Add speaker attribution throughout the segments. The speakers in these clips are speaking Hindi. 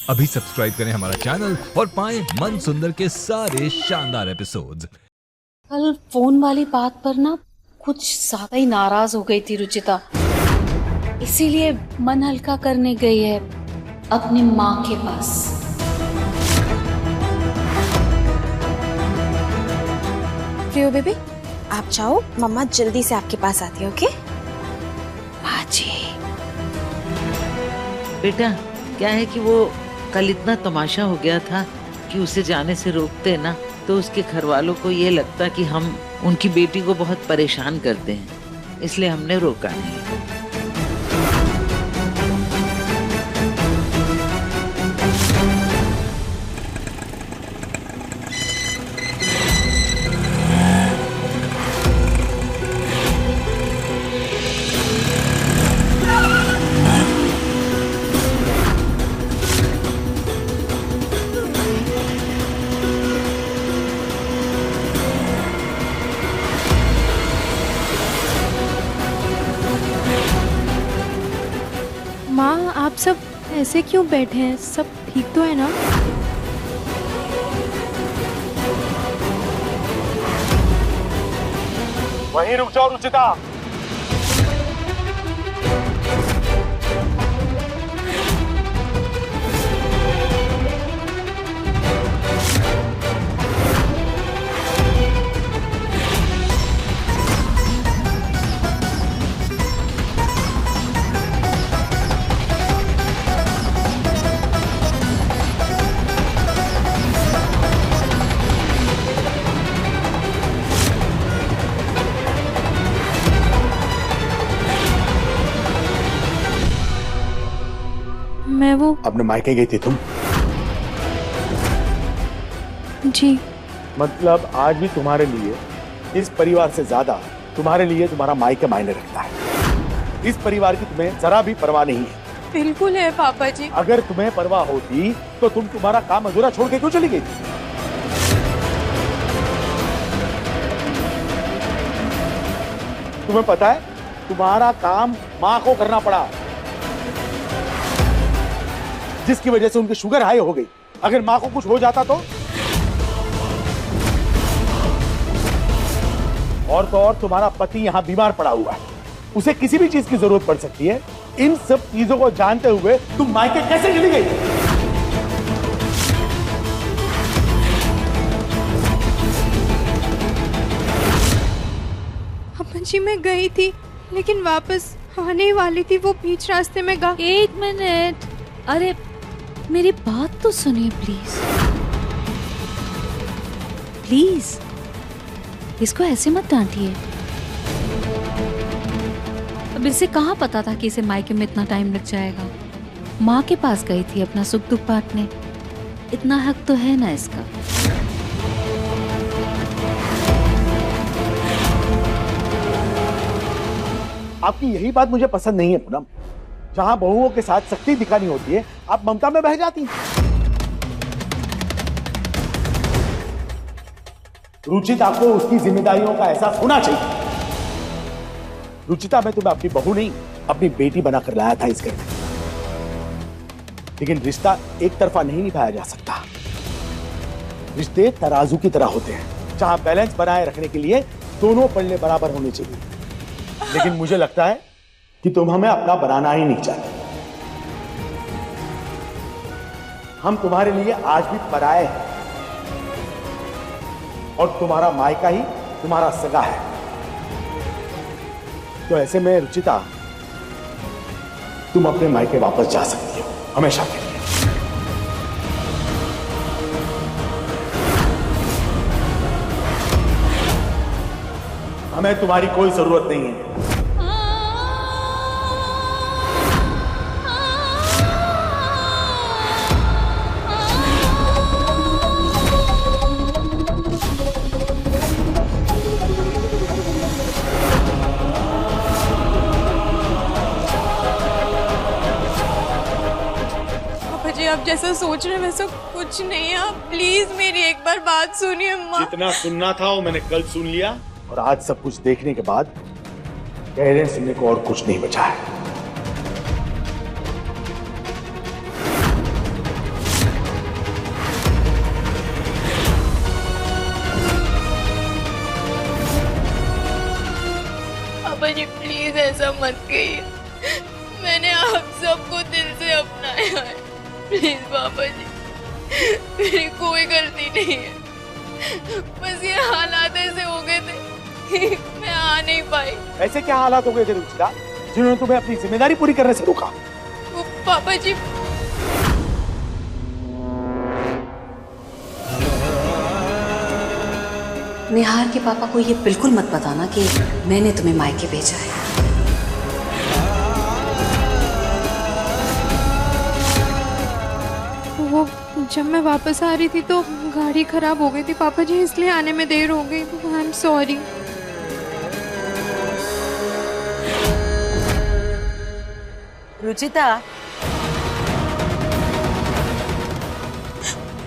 Speaker 1: अभी सब्सक्राइब करें हमारा चैनल और पाएं मन सुंदर के सारे शानदार एपिसोड्स।
Speaker 2: कल फोन वाली बात पर ना कुछ ज्यादा ही नाराज हो गई थी रुचिता, इसीलिए मन हल्का करने गई है अपनी माँ के पास।
Speaker 3: प्रियो बेबी, आप जाओ, मम्मा जल्दी से आपके पास आती है। ओके
Speaker 2: माँ जी।
Speaker 4: बेटा, क्या है कि वो कल इतना तमाशा हो गया था कि उसे जाने से रोकते ना तो उसके घर वालों को ये लगता कि हम उनकी बेटी को बहुत परेशान करते हैं, इसलिए हमने रोका नहीं।
Speaker 3: माँ, आप सब ऐसे क्यों बैठे हैं? सब ठीक तो है ना?
Speaker 5: वहीं रुक जाओ रुचिता।
Speaker 3: मैं वो
Speaker 5: अपने मायके गई थी तुम?
Speaker 3: जी।
Speaker 5: मतलब आज भी तुम्हारे लिए इस परिवार से ज्यादा तुम्हारे लिए तुम्हारा मायका मायने रखता है। इस परिवार की तुम्हें जरा भी परवाह नहीं है।
Speaker 3: बिल्कुल है पापा जी।
Speaker 5: अगर तुम्हें परवाह होती तो तुम तुम्हारा काम अधूरा छोड़ के क्यों चली गई? तुम्हें पता है तुम्हारा काम माँ को करना पड़ा, जिसकी वजह से उनकी शुगर हाई हो गई। अगर माँ को कुछ हो जाता तो और तुम्हारा पति यहाँ बीमार पड़ा हुआ है, उसे किसी भी चीज की जरूरत पड़ सकती है। इन सब चीजों को जानते हुए तुम मायके कैसे चली गई?
Speaker 3: पापा जी, मैं गई थी लेकिन वापस आने वाली थी, वो बीच रास्ते में
Speaker 2: एक मिनट, अरे मेरी बात तो सुनिए प्लीज। प्लीज इसको ऐसे मत डांटिए। अब इसे कहाँ पता था कि इसे मायके में इतना टाइम लग जाएगा। माँ के पास गई थी अपना सुख दुख बांटने, इतना हक तो है ना इसका।
Speaker 5: आपकी यही बात मुझे पसंद नहीं है पूनम। जहां बहुओं के साथ सख्ती दिखानी होती है, आप ममता में बह जाती हैं। रुचिता को उसकी जिम्मेदारियों का एहसास होना चाहिए। रुचिता, मैं तुम्हें अपनी बहू नहीं, अपनी बेटी बनाकर लाया था इस घर में। लेकिन रिश्ता एक तरफा नहीं निभाया जा सकता। रिश्ते तराजू की तरह होते हैं, जहां बैलेंस बनाए रखने के लिए दोनों पल्ले बराबर होने चाहिए। लेकिन मुझे लगता है कि तुम हमें अपना बनाना ही नहीं चाहते। हम तुम्हारे लिए आज भी पराये हैं और तुम्हारा मायका ही तुम्हारा सगा है। तो ऐसे में रुचिता, तुम अपने मायके वापस जा सकती हो हमेशा के लिए। हमें तुम्हारी कोई जरूरत नहीं है।
Speaker 3: आप जैसा सोच रहे हैं वैसा कुछ नहीं है। आप प्लीज मेरी एक बार बात सुनिए अम्मा।
Speaker 5: जितना सुनना था वो मैंने कल सुन लिया, और आज सब कुछ देखने के बाद गहरे सुनने को और कुछ नहीं बचा है।
Speaker 3: मत कहिए, मैंने आप सबको दिल से अपनाया है। प्लीज पापा जी, मेरी कोई गलती नहीं है, बस ये हालात ऐसे हो गए थे कि मैं आ नहीं पाई।
Speaker 5: ऐसे क्या हालात हो गए थे रुचिता जिन्होंने तुम्हें अपनी जिम्मेदारी पूरी करने से रोका?
Speaker 3: वो पापा जी,
Speaker 2: निहार के पापा को ये बिल्कुल मत बताना कि मैंने तुम्हें मायके भेजा है।
Speaker 3: वो जब मैं वापस आ रही थी तो गाड़ी खराब हो गई थी पापा जी, इसलिए आने में देर हो गई। I am sorry.
Speaker 4: रुचिता,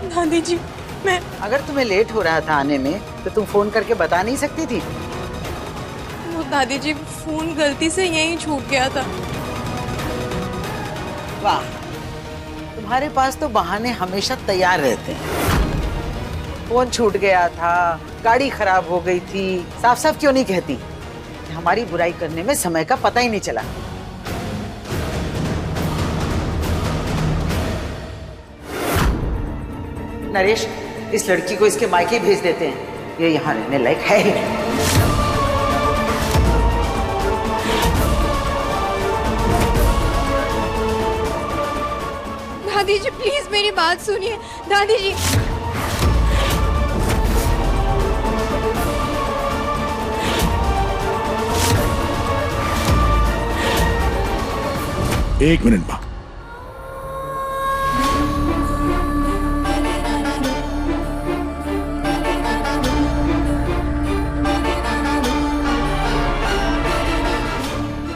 Speaker 3: दादी जी, मैं
Speaker 4: अगर तुम्हें लेट हो रहा था आने में तो तुम फोन करके बता नहीं सकती थी?
Speaker 3: वो दादी जी, फोन गलती से यहीं छूट गया था।
Speaker 4: वाह, तुम्हारे पास तो बहाने हमेशा तैयार रहते हैं। फोन छूट गया था, गाड़ी खराब हो गई थी, साफ साफ क्यों नहीं कहती? हमारी बुराई करने में समय का पता ही नहीं चला। नरेश, इस लड़की को इसके मायके भेज देते हैं, ये यहाँ रहने लायक है ही नहीं।
Speaker 3: दादी जी प्लीज मेरी बात सुनिए। दादी जी,
Speaker 5: एक मिनट मां।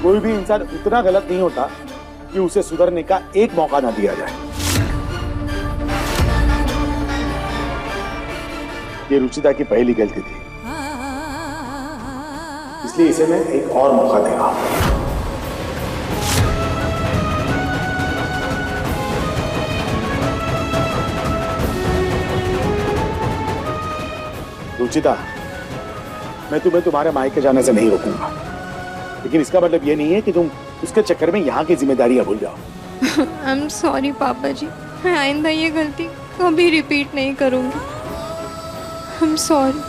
Speaker 5: कोई भी इंसान इतना गलत नहीं होता कि उसे सुधरने का एक मौका ना दिया जाए। ये रुचिता की पहली गलती थी, इसलिए इसे मैं एक और मौका दे रहा हूं। रुचिता, मैं तुम्हें तुम्हारे मायके जाने से नहीं रोकूंगा, लेकिन इसका मतलब ये नहीं है कि तुम उसके चक्कर में यहाँ की जिम्मेदारियां भूल जाओ।
Speaker 3: आई एम सॉरी पापा जी, मैं आइंदा ये गलती कभी रिपीट नहीं करूंगी। I am sorry.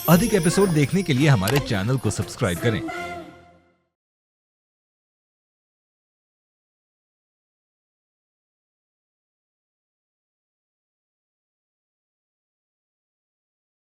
Speaker 1: अधिक एपिसोड देखने के लिए हमारे चैनल को सब्सक्राइब करें